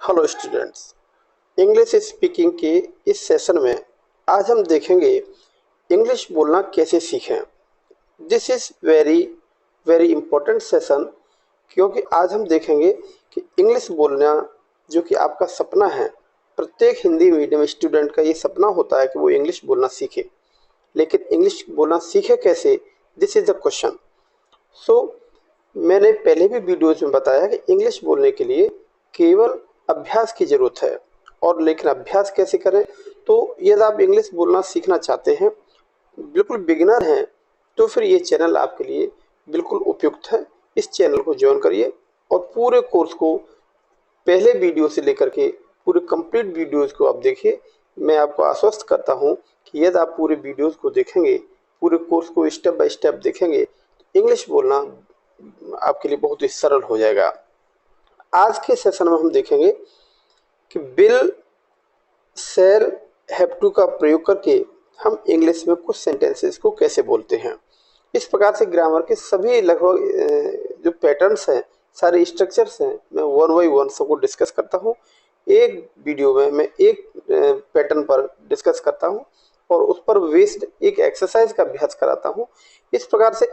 Hello students. English speaking के इस session में आज हम देखेंगे इंग्लिश बोलना कैसे सीखें। This is very very important session, क्योंकि आज हम देखेंगे कि इंग्लिश बोलना जो कि आपका सपना है। प्रत्येक हिंदी मीडियम स्टूडेंट का ये सपना होता है कि वो इंग्लिश बोलना सीखे, लेकिन इंग्लिश बोलना सीखे कैसे, दिस इज़ द क्वेश्चन। सो मैंने पहले भी वीडियोज़ में बताया कि इंग्लिश बोलने के लिए केवल अभ्यास की ज़रूरत है। और लेकिन अभ्यास कैसे करें? तो यदि आप इंग्लिश बोलना सीखना चाहते हैं, बिल्कुल बिगिनर हैं, तो फिर ये चैनल आपके लिए बिल्कुल उपयुक्त है। इस चैनल को ज्वाइन करिए और पूरे कोर्स को पहले वीडियो से लेकर के पूरे कंप्लीट वीडियोज़ को आप देखिए। मैं आपको आश्वस्त करता हूँ कि यदि आप पूरे वीडियोज़ को देखेंगे, पूरे कोर्स को स्टेप बाय स्टेप देखेंगे, तो इंग्लिश बोलना आपके लिए बहुत ही सरल हो जाएगा। आज के सेशन में हम देखेंगे कि बिल शैल हैव टू का प्रयोग करके हम इंग्लिश में कुछ सेंटेंसेस को कैसे बोलते हैं। इस प्रकार से ग्रामर के सभी लगभग जो पैटर्न्स हैं, सारे स्ट्रक्चर्स हैं, मैं वन बाई वन सबको डिस्कस करता हूँ। एक वीडियो में मैं एक पैटर्न पर डिस्कस करता हूँ और उस पर बेस्ड एक एक्सरसाइज का अभ्यास कराता हूँ। इस प्रकार से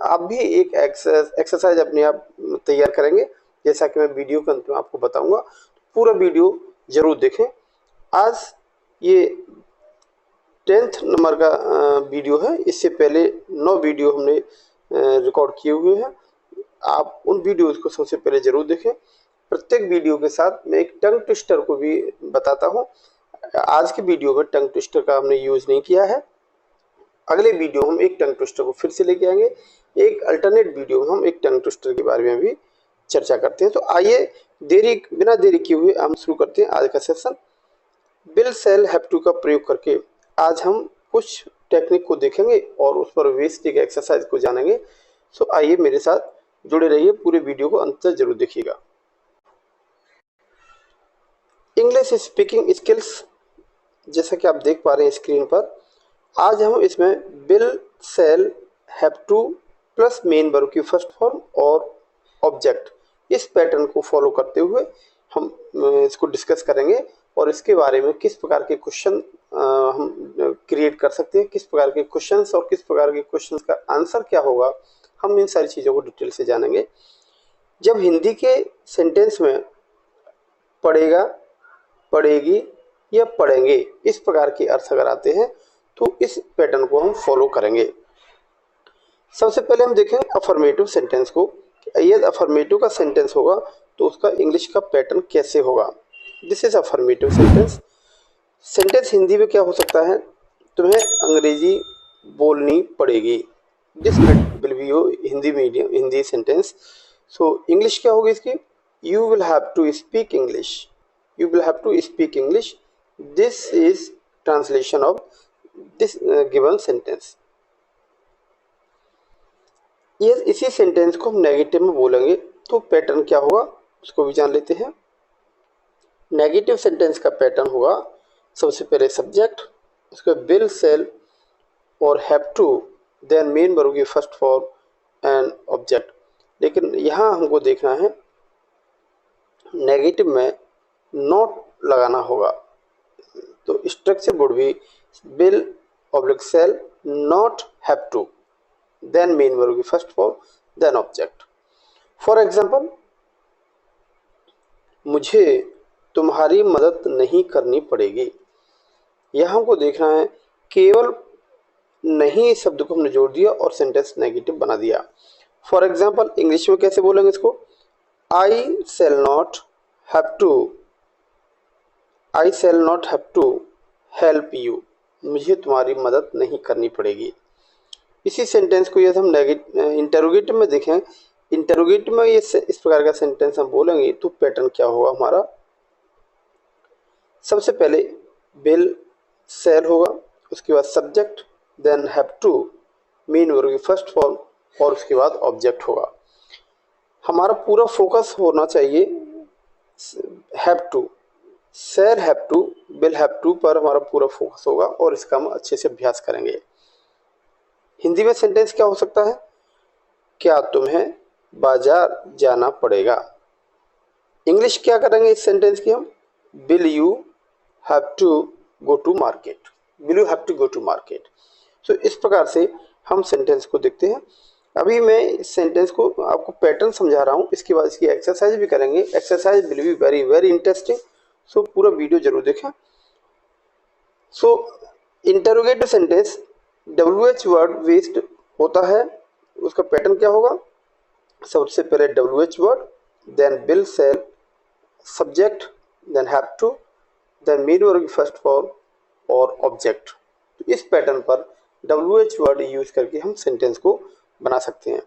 आप भी एक एक्सरसाइज अपने आप तैयार करेंगे, जैसा कि मैं वीडियो के अंत में आपको बताऊंगा। पूरा वीडियो जरूर देखें। आज ये 10th नंबर का वीडियो है। इससे पहले 9 वीडियो हमने रिकॉर्ड किए हुए हैं। आप उन वीडियोज़ को सबसे पहले ज़रूर देखें। प्रत्येक वीडियो के साथ मैं एक टंग ट्विस्टर को भी बताता हूँ। आज की वीडियो में टंग ट्विस्टर का हमने यूज़ नहीं किया है। अगले वीडियो हम एक टंग ट्विस्टर को फिर से लेके आएंगे। एक अल्टरनेट वीडियो में हम एक टंग ट्विस्टर के बारे में भी चर्चा करते हैं। तो आइए बिना देरी किए हुए हम शुरू करते हैं आज का session. Will shall have to का प्रयोग करके आज हम कुछ टेक्निक को देखेंगे और उस पर बेस्ड एक एक्सरसाइज को जानेंगे। सो आइए मेरे साथ जुड़े रहिए, पूरे वीडियो को अंत तक जरूर देखिएगा। इंग्लिश स्पीकिंग स्किल्स, जैसा कि आप देख पा रहे हैं स्क्रीन पर, आज हम इसमें bill shall have two plus main verb की फर्स्ट फॉर्म और ऑब्जेक्ट, इस पैटर्न को फॉलो करते हुए हम इसको डिस्कस करेंगे और इसके बारे में किस प्रकार के क्वेश्चन हम क्रिएट कर सकते हैं, किस प्रकार के क्वेश्चंस और किस प्रकार के क्वेश्चंस का आंसर क्या होगा, हम इन सारी चीज़ों को डिटेल से जानेंगे। जब हिंदी के सेंटेंस में पढ़ेगा, पढ़ेगी या पढ़ेंगे इस प्रकार के अर्थ अगर आते हैं तो इस पैटर्न को हम फॉलो करेंगे। सबसे पहले हम देखेंगे अफर्मेटिव सेंटेंस को। यदि अफर्मेटिव का सेंटेंस होगा तो उसका इंग्लिश का पैटर्न कैसे होगा। This is affirmative sentence. Sentence Hindi में क्या हो सकता है? तुम्हें अंग्रेजी बोलनी पड़ेगी। This will be your Hindi medium Hindi sentence. So English क्या होगी इसकी? You will have to speak English. You will have to speak English. This is translation of this given sentence. ये इसी सेंटेंस को हम नेगेटिव में बोलेंगे तो पैटर्न क्या होगा उसको भी जान लेते हैं। नेगेटिव सेंटेंस का पैटर्न होगा सबसे पहले सब्जेक्ट, उसके विल शैल और have to, then main verb की फर्स्ट फॉर्म एंड ऑब्जेक्ट। लेकिन यहाँ हमको देखना है नेगेटिव में नॉट लगाना होगा। तो structure would be will oblique shall not have to, then main verb की first form then object. For example, मुझे तुम्हारी मदद नहीं करनी पड़ेगी। यह हमको देखना है केवल नहीं शब्द को हमने जोड़ दिया और सेंटेंस नेगेटिव बना दिया। फॉर एग्जाम्पल इंग्लिश में कैसे बोलेंगे इसको? I shall not have to, I shall not have to help you. मुझे तुम्हारी मदद नहीं करनी पड़ेगी। इसी सेंटेंस को यदि हम इंटरोगेटिव में देखें, इंटरोगेटिव में ये इस प्रकार का सेंटेंस हम बोलेंगे तो पैटर्न क्या होगा हमारा? सबसे पहले विल शैल होगा, उसके बाद subject, then have to, main verb की फर्स्ट फॉर्म और उसके बाद ऑब्जेक्ट होगा। हमारा पूरा फोकस होना चाहिए have to, shall have to, will have to पर हमारा पूरा फोकस होगा और इसका हम अच्छे से अभ्यास करेंगे। हिंदी में सेंटेंस क्या हो सकता है? क्या तुम्हें बाजार जाना पड़ेगा? इंग्लिश क्या करेंगे इस सेंटेंस की हम, will you have to go to market, will you have to go to market. So इस प्रकार से हम सेंटेंस को देखते हैं। अभी मैं इस सेंटेंस को आपको पैटर्न समझा रहा हूँ, इसके बाद इसकी एक्सरसाइज भी करेंगे। Exercise will be very very interesting, so पूरा वीडियो जरूर देखें। So interrogative sentence WH word based होता है, उसका पैटर्न क्या होगा, सबसे पहले WH word, then will shall subject, then have to, then main verb first form और ऑब्जेक्ट। तो इस पैटर्न पर WH वर्ड यूज करके हम सेंटेंस को बना सकते हैं।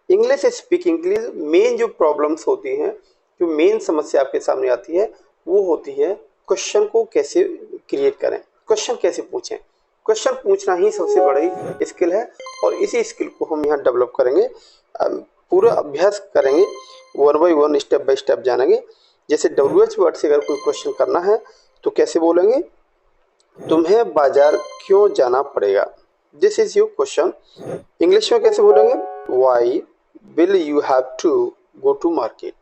इंग्लिश स्पीकिंग के लिए मेन जो प्रॉब्लम्स होती हैं, जो मेन समस्या आपके सामने आती है, वो होती है क्वेश्चन को कैसे क्रिएट करें, क्वेश्चन कैसे पूछें। क्वेश्चन पूछना ही सबसे बड़ी स्किल है और इसी स्किल को हम यहाँ डेवलप करेंगे, पूरा अभ्यास करेंगे, one by one step by step जानेंगे। जैसे WH वर्ड से अगर कोई क्वेश्चन करना है तो कैसे बोलेंगे, तुम्हें बाजार क्यों जाना पड़ेगा, this is your question. English में कैसे बोलेंगे, why will you have to go to market,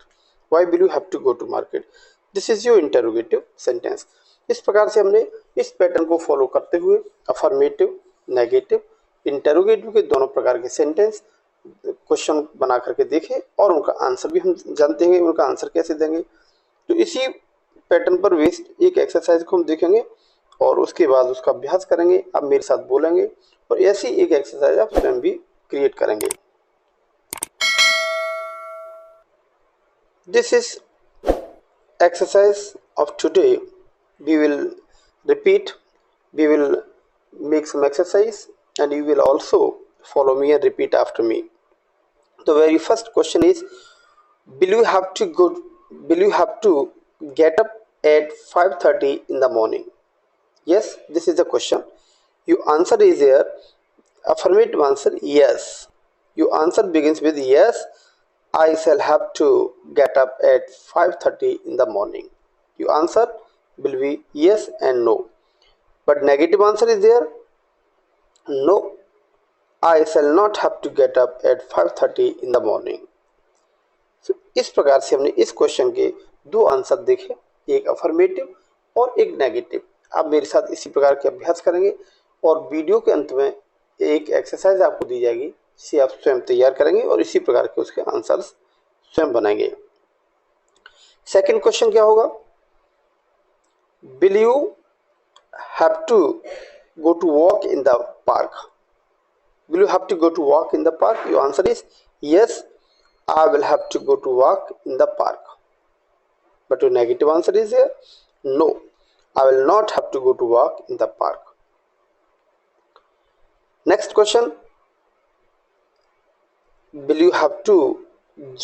why will you have to go to market, this is your interrogative sentence. इस प्रकार से हमने इस पैटर्न को फॉलो करते हुए अफर्मेटिव, नेगेटिव, इंटरोगेटिव के दोनों प्रकार के सेंटेंस क्वेश्चन बना करके देखे और उनका आंसर भी हम जानते हैं, उनका आंसर कैसे देंगे। तो इसी पैटर्न पर बेस्ड एक एक्सरसाइज को हम देखेंगे और उसके बाद उसका अभ्यास करेंगे। आप मेरे साथ बोलेंगे और ऐसी एक एक्सरसाइज आप स्वयं भी क्रिएट करेंगे। This is exercise of today. We will repeat, we will make some exercise and you will also follow me and repeat after me. The very first question is, will you have to get up at 5:30 in the morning? Yes, this is the question. Your answer is here, affirmative answer, yes. Your answer begins with yes, I shall have to get up at 5:30 in the morning. Your answer will be yes and no. But negative answer is there, no, I shall not have to get up at 5:30 in the morning. So, इस प्रकार से हमने इस question के दो answer देखे, एक affirmative और एक नेगेटिव। आप मेरे साथ इसी प्रकार के अभ्यास करेंगे और वीडियो के अंत में एक एक्सरसाइज आपको दी जाएगी, इसे आप स्वयं तैयार करेंगे और इसी प्रकार के उसके आंसर्स स्वयं बनाएंगे। सेकंड क्वेश्चन क्या होगा, will you have to go to walk in the park, will you have to go to walk in the park. Your answer is yes, I will have to go to walk in the park. But your negative answer is here, no, I will not have to go to walk in the park. Next question, will you have to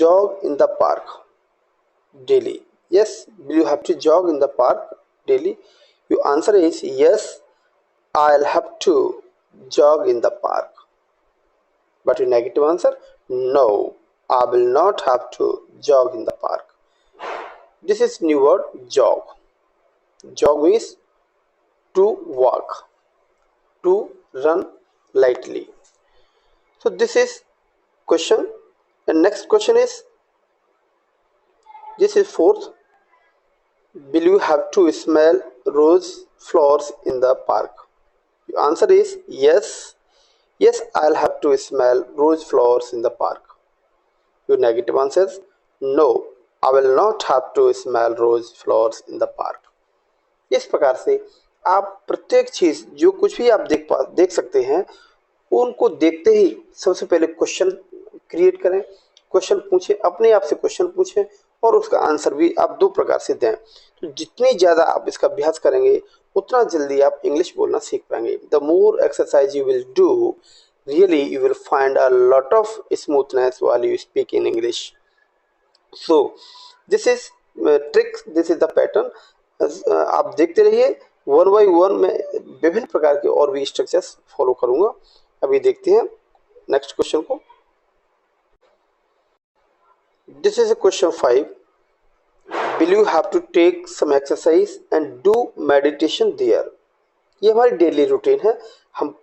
jog in the park daily? Yes, will you have to jog in the park daily? Your answer is yes, I'll have to jog in the park. But your negative answer, no, I will not have to jog in the park. This is new word, jog. Jog means to walk, to run lightly. So this is question. And next question is, this is fourth, will you have to smell rose flowers in the park? Your answer is yes, yes, I'll have to smell rose flowers in the park. Your negative answer is no, I will not have to smell rose flowers in the park. इस प्रकार से आप प्रत्येक चीज जो कुछ भी आप देख सकते हैं, उनको देखते ही सबसे पहले क्वेश्चन क्रिएट करें, क्वेश्चन पूछें, अपने आप से क्वेश्चन पूछें और उसका आंसर भी आप दो प्रकार से दें। तो जितनी ज़्यादा आप इसका अभ्यास करेंगे उतना जल्दी आप इंग्लिश बोलना सीख पाएंगे। The more exercise you will do, really you will find a lot of smoothness while you speak in English. So this is trick, this is the pattern. आप देखते रहिए, वन बाई वन में विभिन्न प्रकार के और भी स्ट्रक्चर्स फॉलो करूंगा। अभी देखते हैं नेक्स्ट क्वेश्चन को। This is question 5, will you have to take some exercise and do meditation there? ये हमारी डेली रूटीन है। हम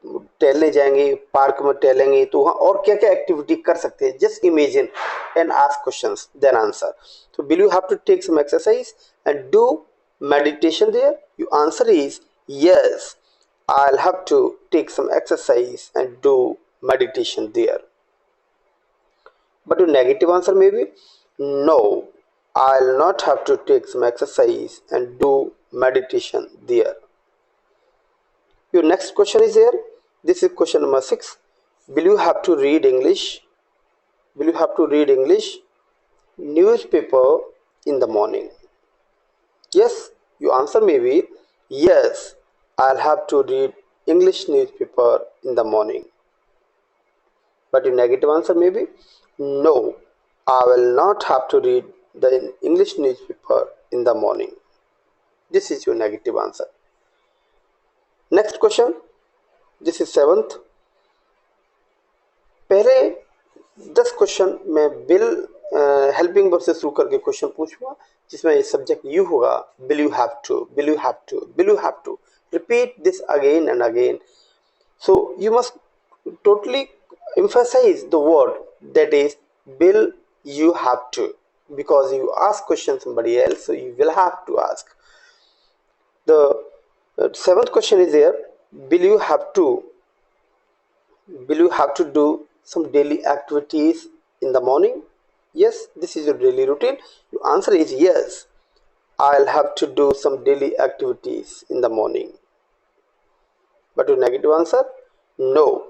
टहलने जाएंगे, पार्क में टहलेंगे, तो वहाँ और क्या क्या एक्टिविटी कर सकते हैं, just imagine and ask questions then answer. तो will you have to take some exercise and do meditation there? Your answer is yes, I'll have to take some exercise and do meditation there. But your negative answer may be no, I'll not have to take some exercise and do meditation there. Your next question is here. This is question number 6. Will you have to read English? Will you have to read English newspaper in the morning? Yes, your answer may be yes, I'll have to read English newspaper in the morning. But your negative answer may be no, I will not have to read the English newspaper in the morning. This is your negative answer. Next question. This is 7th. पहले 10 question मैं bill helping verb से शुरू करके question पूछूंगा, जिसमें ये subject you होगा, will you have to, will you have to, will you have to, repeat this again and again. So you must totally emphasize the word that is will you have to, because you ask question somebody else, so you will have to ask. The 7th question is here. Will you have to do some daily activities in the morning? Yes, this is your daily routine. Your answer is yes, I'll have to do some daily activities in the morning. But your negative answer, no,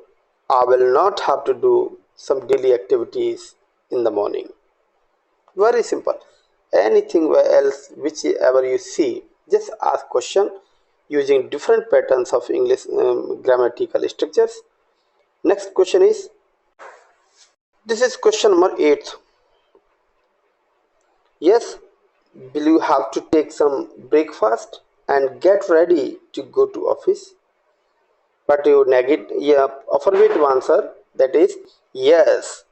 I will not have to do some daily activities in the morning. Very simple. Anything else whichever you see, just ask question using different patterns of English grammatical structures. Next question is, this is question number 8. Yes, will you have to take some breakfast and get ready to go to office? But you affirmative answer, that is yes,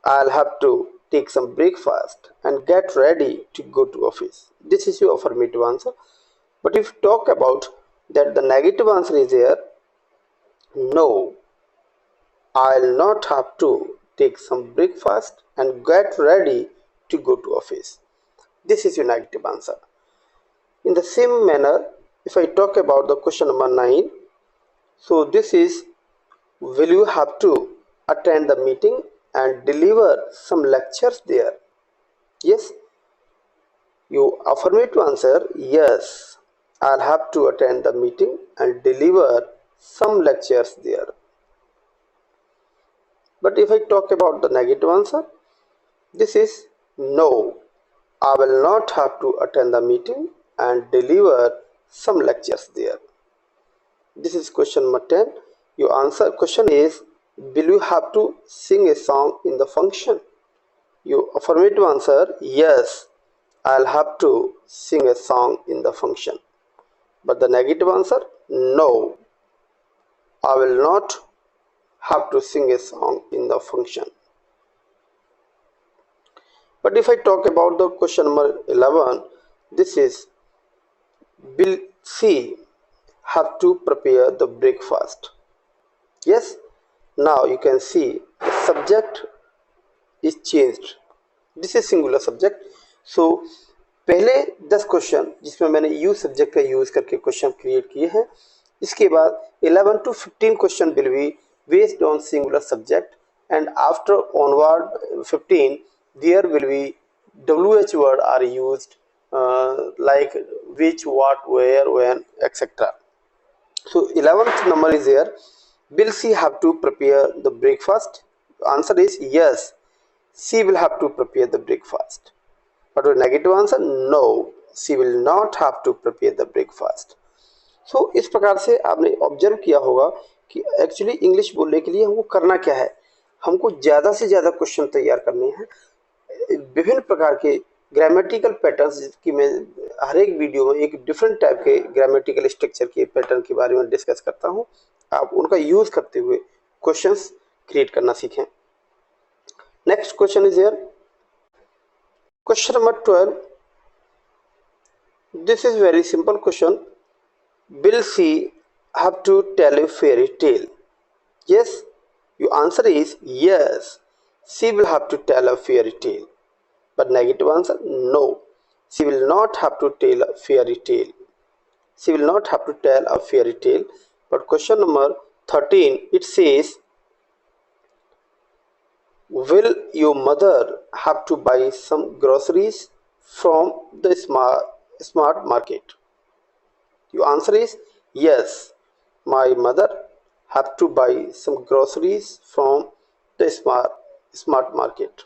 I'll have to take some breakfast and get ready to go to office. This is your affirmative answer. But if you talk about that, the negative answer is here, no, I'll not have to take some breakfast and get ready to go to office. This is your negative answer. In the same manner, if I talk about the question number 9, so this is, will you have to attend the meeting and deliver some lectures there? Yes, you affirmative answer, yes, I'll have to attend the meeting and deliver some lectures there. But if I talk about the negative answer, this is no, I will not have to attend the meeting and deliver some lectures there. This is question number 10. Your answer question is, will you have to sing a song in the function? Your affirmative answer, yes, I'll have to sing a song in the function. But the negative answer, no, I will not have to sing a song in the function. But if I talk about the question number 11, this is, will she have to prepare the breakfast? Yes, now you can see the subject is changed. This is singular subject. So पहले 10 question जिसमें मैंने you subject का use करके question create किए हैं, इसके बाद 11 to 15 question will be based on singular subject, and after onward 15 there will be WH word are used like which, what, where, when, etc. So 11th number is here. Will she have to prepare the breakfast? Answer is yes, she will have to prepare the breakfast. But the negative answer, no, she will not have to prepare the breakfast. So इस प्रकार से आपने observe किया होगा कि actually English बोलने के लिए हमको करना क्या है, हमको ज़्यादा से ज़्यादा क्वेश्चन तैयार करने हैं, विभिन्न प्रकार के ग्रामेटिकल पैटर्न्स की मैं हर एक वीडियो में एक डिफरेंट टाइप के ग्रामेटिकल स्ट्रक्चर के पैटर्न के बारे में डिस्कस करता हूं, आप उनका यूज करते हुए क्वेश्चंस क्रिएट करना सीखें. Next question is here, question number 12. This is very simple question. Will she have to tell a fairy tale? Yes, your answer is yes. She will have to tell a fairy tale. But negative answer, no. She will not have to tell a fairy tale. She will not have to tell a fairy tale. But question number 13, it says, will your mother have to buy some groceries from the smart market? Your answer is yes. My mother have to buy some groceries from the smart market.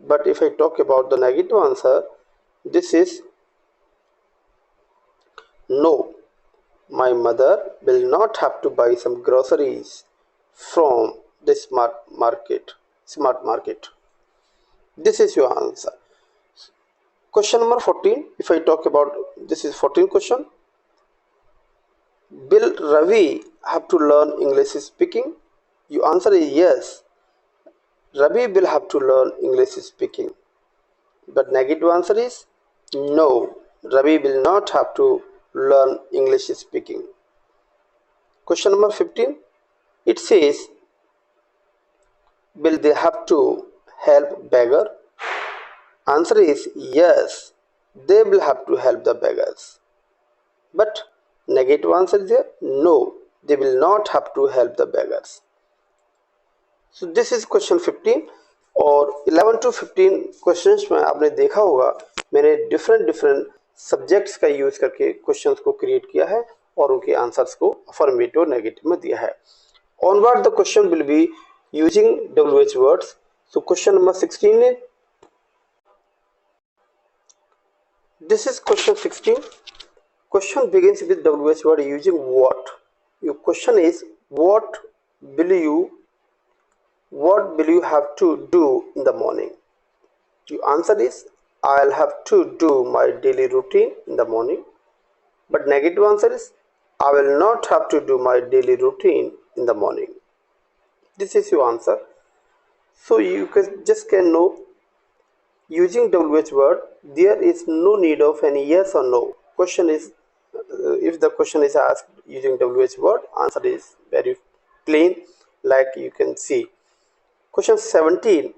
But if I talk about the negative answer, this is no. My mother will not have to buy some groceries from the smart market. Smart market. This is your answer. Question number 14. If I talk about this is 14 question. Will Ravi have to learn English speaking? Your answer is yes. Ravi will have to learn English speaking. But negative answer is no. Ravi will not have to learn English speaking. Question number 15. It says, will they have to help beggar? Answer is yes. They will have to help the beggars. But negative answer is here, no. They will not have to help the beggars. So this is question 15 और 11 to 15 questions में आपने देखा होगा मैंने different subjects का use करके questions को create किया है और उनके आंसर्स को अफर्मेटिव और नेगेटिव में दिया है. Onward the question will be using WH words. So question number 16 is, this is question 16. Question begins with WH word using what. Your question is what will you have to do in the morning? Your answer is I'll have to do my daily routine in the morning. But negative answer is I will not have to do my daily routine in the morning. This is your answer. So you can know using WH word there is no need of any yes or no. Question is if the question is asked using WH word, answer is very plain like you can see. Question 17.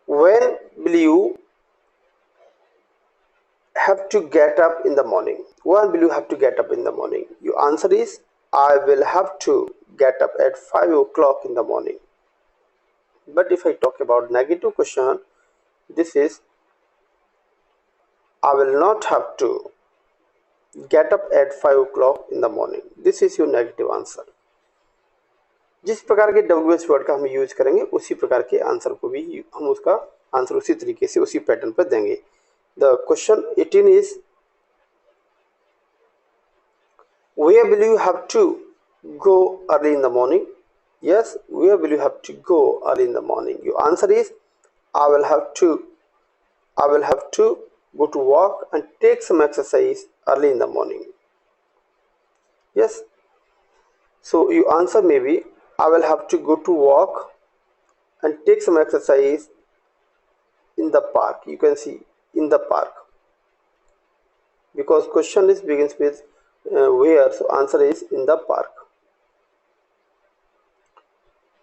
When will you have to get up in the morning? When will you have to get up in the morning? Your answer is I will have to get up at 5 o'clock in the morning. But if I talk about negative question, this is I will not have to get up at 5 o'clock in the morning. This is your negative answer. जिस प्रकार के WH word का हम use करेंगे उसी प्रकार के answer को भी हम उसका आंसर उसी तरीके से उसी पैटर्न पर देंगे. The question 18 is where will you have to go early in the morning? Yes, where will you have to go early in the morning? Your answer is I will have to go to work and take some exercise early in the morning. Yes, so your answer may be I will have to go to work and take some exercise in the park. You can see in the park because question is begins with where, so answer is in the park,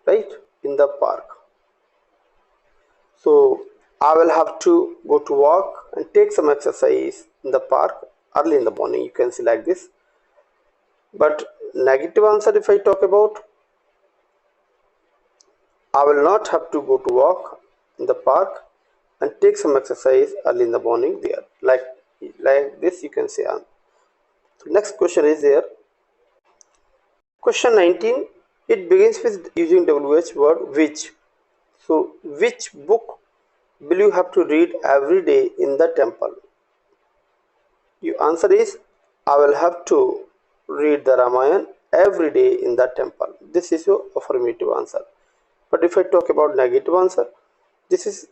right? In the park. So I will have to go to work and take some exercise in the park early in the morning. You can see like this. But negative answer, if I talk about, I will not have to go to work in the park and take some exercise early in the morning there. Like this you can say. So next question is there. Question 19. It begins with using WH word which. So which book will you have to read every day in the temple? Your answer is I will have to read the Ramayana every day in the temple. This is your affirmative answer. But if I talk about negative answer, this is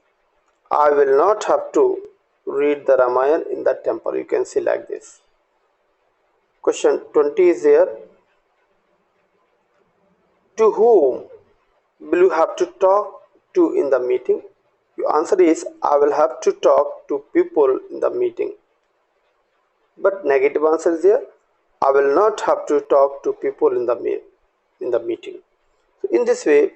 I will not have to read the Ramayana in the temple. You can see like this. Question 20 is there. To whom will you have to talk to in the meeting? Your answer is I will have to talk to people in the meeting. But negative answer is there. I will not have to talk to people in the meeting. So in this way,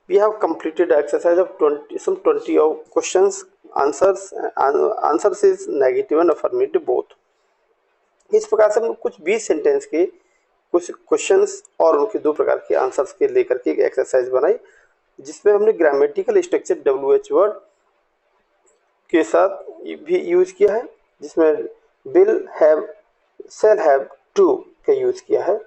we have completed the exercise of 20 of questions, answers, and answers is negative and affirmative both. इस प्रकार से हम कुछ 20 sentence के कुछ questions और उनके दो प्रकार के आंसर्स के लेकर के एक एक्सरसाइज बनाई, जिसमें हमने ग्रामेटिकल स्ट्रक्चर WH वर्ड के साथ भी यूज किया है, जिसमें will have shall have to का यूज किया है।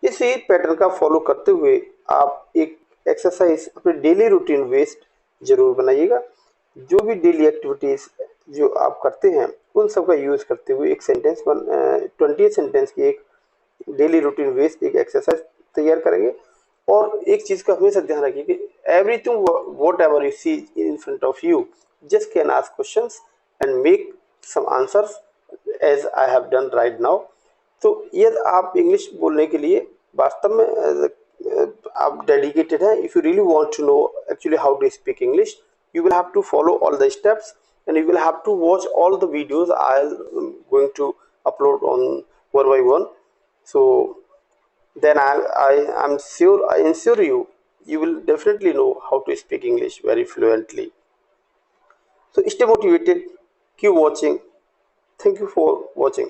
इसी पैटर्न का फॉलो करते हुए आप एक एक्सरसाइज अपने डेली रूटीन वेस्ट जरूर बनाइएगा। जो भी डेली एक्टिविटीज जो आप करते हैं उन सब का यूज करते हुए एक सेंटेंस 20 सेंटेंस की एक डेली रूटीन वेस्ट एक एक्सरसाइज तैयार करेंगे। और एक चीज का हमेशा ध्यान रखिए कि everything what ever you see in front of you just can ask questions and make some answers as I have done right now। तो यदि आप इंग्लिश बोलने के लिए वास्तव में आप डेडिकेटेड हैं, if you really want to know actually how to speak English, you will have to follow all the steps and you will have to watch all the videos I'll going to upload on one by one। So then I'm sure, I ensure you will definitely know how to speak English very fluently। So stay motivated, keep watching. Thank you for watching.